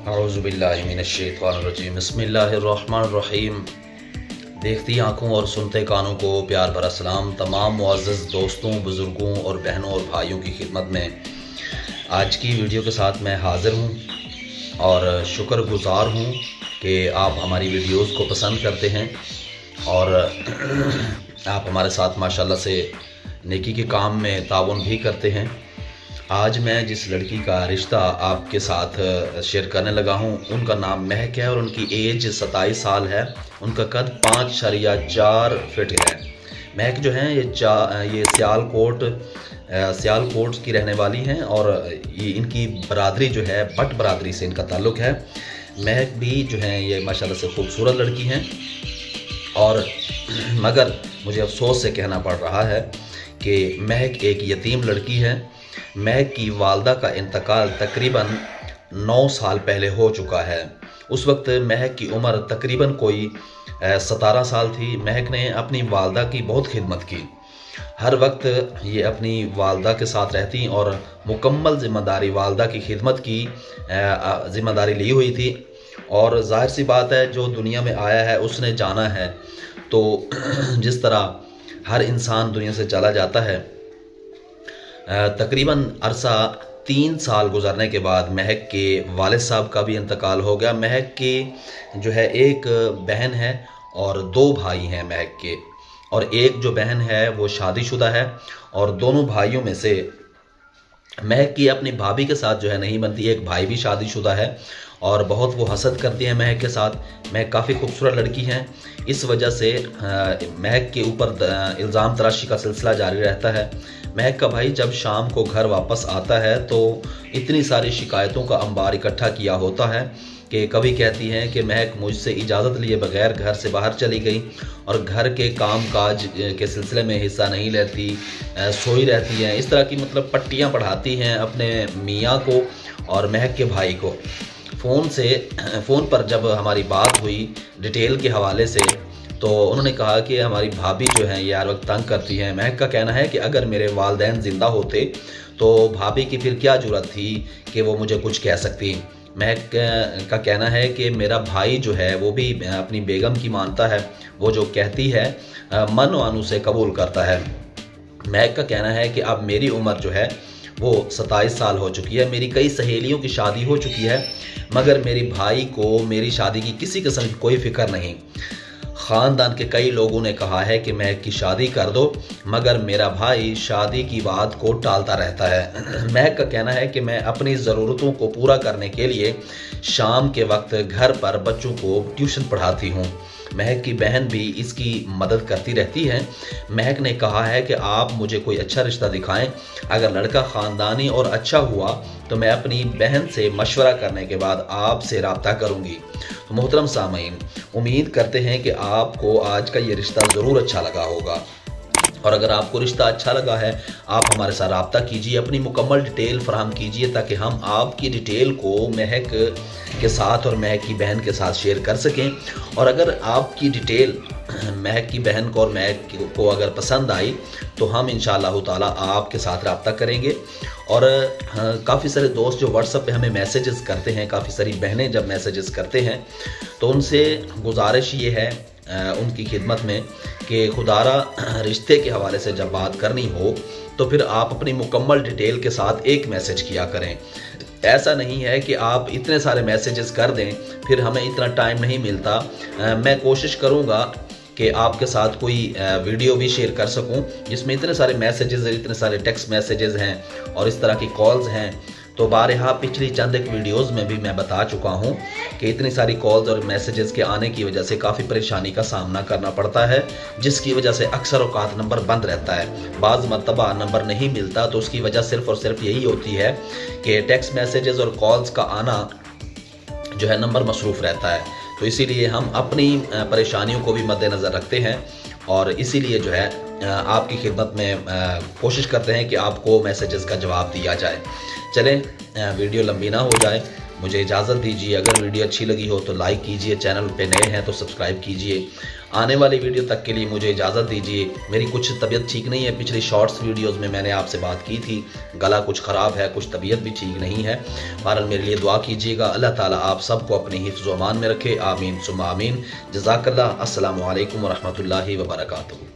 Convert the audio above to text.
औज़ुबिल्लाहि मिनश्शैतानिर्रजीम बिस्मिल्लाहिर्रहमानिर्रहीम। देखती आँखों और सुनते कानों को प्यार भरा सलाम। तमाम मुअज़्ज़ज़ दोस्तों, बुज़ुर्गों और बहनों और भाइयों की खिदमत में आज की वीडियो के साथ मैं हाज़िर हूँ और शुक्रगुज़ार हूँ कि आप हमारी वीडियोज़ को पसंद करते हैं और आप हमारे साथ माशाल्लाह से नेकी के काम में ताउन भी करते हैं। आज मैं जिस लड़की का रिश्ता आपके साथ शेयर करने लगा हूँ उनका नाम महक है और उनकी एज 27 साल है। उनका कद 5.4 फीट है। महक जो है ये सियालकोट की रहने वाली हैं और ये इनकी बरादरी जो है भट्ट बरादरी से इनका ताल्लुक़ है। महक भी जो है ये माशाल्लाह से खूबसूरत लड़की हैं और मगर मुझे अफसोस से कहना पड़ रहा है कि महक एक यतीम लड़की है। महक की वालदा का इंतकाल तकरीबन 9 साल पहले हो चुका है। उस वक्त महक की उम्र तकरीबन कोई 17 साल थी। महक ने अपनी वालदा की बहुत खिदमत की। हर वक्त ये अपनी वालदा के साथ रहती और मुकम्मल ज़िम्मेदारी वालदा की खिदमत की ज़िम्मेदारी ली हुई थी। और जाहिर सी बात है, जो दुनिया में आया है उसने जाना है। तो जिस तरह हर इंसान दुनिया से चला जाता है, तकरीबन अरसा 3 साल गुजरने के बाद महक के वालिद साहब का भी इंतकाल हो गया। महक के जो है एक बहन है और 2 भाई हैं महक के, और एक जो बहन है वो शादीशुदा है और दोनों भाइयों में से महक की अपनी भाभी के साथ जो है नहीं बनती। एक भाई भी शादीशुदा है और बहुत वो हसद करती हैं महक के साथ। महक काफ़ी खूबसूरत लड़की हैं, इस वजह से महक के ऊपर इल्ज़ाम तराशी का सिलसिला जारी रहता है। महक का भाई जब शाम को घर वापस आता है तो इतनी सारी शिकायतों का अंबार इकट्ठा किया होता है कि कभी कहती हैं कि महक मुझसे इजाज़त लिए बगैर घर से बाहर चली गई और घर के काम काज के सिलसिले में हिस्सा नहीं लेती, सोई रहती हैं। इस तरह की मतलब पट्टियाँ पढ़ाती हैं अपने मियाँ को और महक के भाई को। फ़ोन पर जब हमारी बात हुई डिटेल के हवाले से तो उन्होंने कहा कि हमारी भाभी जो है ये हर वक्त तंग करती हैं। महक का कहना है कि अगर मेरे वालिदैन ज़िंदा होते तो भाभी की फिर क्या ज़रूरत थी कि वो मुझे कुछ कह सकती। महक का कहना है कि मेरा भाई जो है वो भी अपनी बेगम की मानता है, वो जो कहती है मन वानू से कबूल करता है। महक का कहना है कि अब मेरी उम्र जो है वो 27 साल हो चुकी है। मेरी कई सहेलियों की शादी हो चुकी है मगर मेरी भाई को मेरी शादी की किसी किस्म की कोई फिक्र नहीं। ख़ानदान के कई लोगों ने कहा है कि महक की शादी कर दो मगर मेरा भाई शादी की बात को टालता रहता है। महक का कहना है कि मैं अपनी ज़रूरतों को पूरा करने के लिए शाम के वक्त घर पर बच्चों को ट्यूशन पढ़ाती हूँ। महक की बहन भी इसकी मदद करती रहती है। महक ने कहा है कि आप मुझे कोई अच्छा रिश्ता दिखाएं, अगर लड़का ख़ानदानी और अच्छा हुआ तो मैं अपनी बहन से मशवरा करने के बाद आपसे रब्ता करूंगी। तो मोहतरम सामीन, उम्मीद करते हैं कि आपको आज का ये रिश्ता ज़रूर अच्छा लगा होगा और अगर आपको रिश्ता अच्छा लगा है आप हमारे साथ रब्ता कीजिए, अपनी मुकम्मल डिटेल फराहम कीजिए ताकि हम आपकी डिटेल को महक के साथ और महक की बहन के साथ शेयर कर सकें। और अगर आपकी डिटेल महक की बहन को और महक को अगर पसंद आई तो हम इंशाअल्लाह ताला आपके साथ रब्ता करेंगे। और काफ़ी सारे दोस्त जो व्हाट्सएप पे हमें मैसेजेस करते हैं, काफ़ी सारी बहनें जब मैसेजेस करते हैं तो उनसे गुजारिश ये है उनकी खिदमत में कि खुदारा रिश्ते के हवाले से जब बात करनी हो तो फिर आप अपनी मुकम्मल डिटेल के साथ एक मैसेज किया करें। ऐसा नहीं है कि आप इतने सारे मैसेजेस कर दें, फिर हमें इतना टाइम नहीं मिलता। मैं कोशिश करूँगा कि आपके साथ कोई वीडियो भी शेयर कर सकूं जिसमें इतने सारे मैसेजेस, इतने सारे टेक्स्ट मैसेजेस हैं और इस तरह की कॉल्स हैं। तो बारहा पिछली चंद एक वीडियोस में भी मैं बता चुका हूं कि इतनी सारी कॉल्स और मैसेजेस के आने की वजह से काफ़ी परेशानी का सामना करना पड़ता है, जिसकी वजह से अक्सर औकात नंबर बंद रहता है। बाज़ मरतबा नंबर नहीं मिलता तो उसकी वजह सिर्फ़ और सिर्फ यही होती है कि टेक्स्ट मैसेजेस और कॉल्स का आना जो है नंबर मसरूफ़ रहता है। तो इसीलिए हम अपनी परेशानियों को भी मद्देनज़र रखते हैं और इसीलिए जो है आपकी खिदमत में कोशिश करते हैं कि आपको मैसेजेस का जवाब दिया जाए। चलें वीडियो लंबी ना हो जाए, मुझे इजाज़त दीजिए। अगर वीडियो अच्छी लगी हो तो लाइक कीजिए, चैनल पे नए हैं तो सब्सक्राइब कीजिए। आने वाली वीडियो तक के लिए मुझे इजाज़त दीजिए। मेरी कुछ तबीयत ठीक नहीं है, पिछली शॉर्ट्स वीडियोस में मैंने आपसे बात की थी, गला कुछ ख़राब है, कुछ तबीयत भी ठीक नहीं है। बहरहाल मेरे लिए दुआ कीजिएगा। अल्लाह ताला आप सबको अपनी हिफ्ज़ व अमान में रखे। आमीन सुम्मा आमीन। जज़ाकल्लाह। अस्सलामु अलैकुम व रहमतुल्लाहि व बरकातुहू।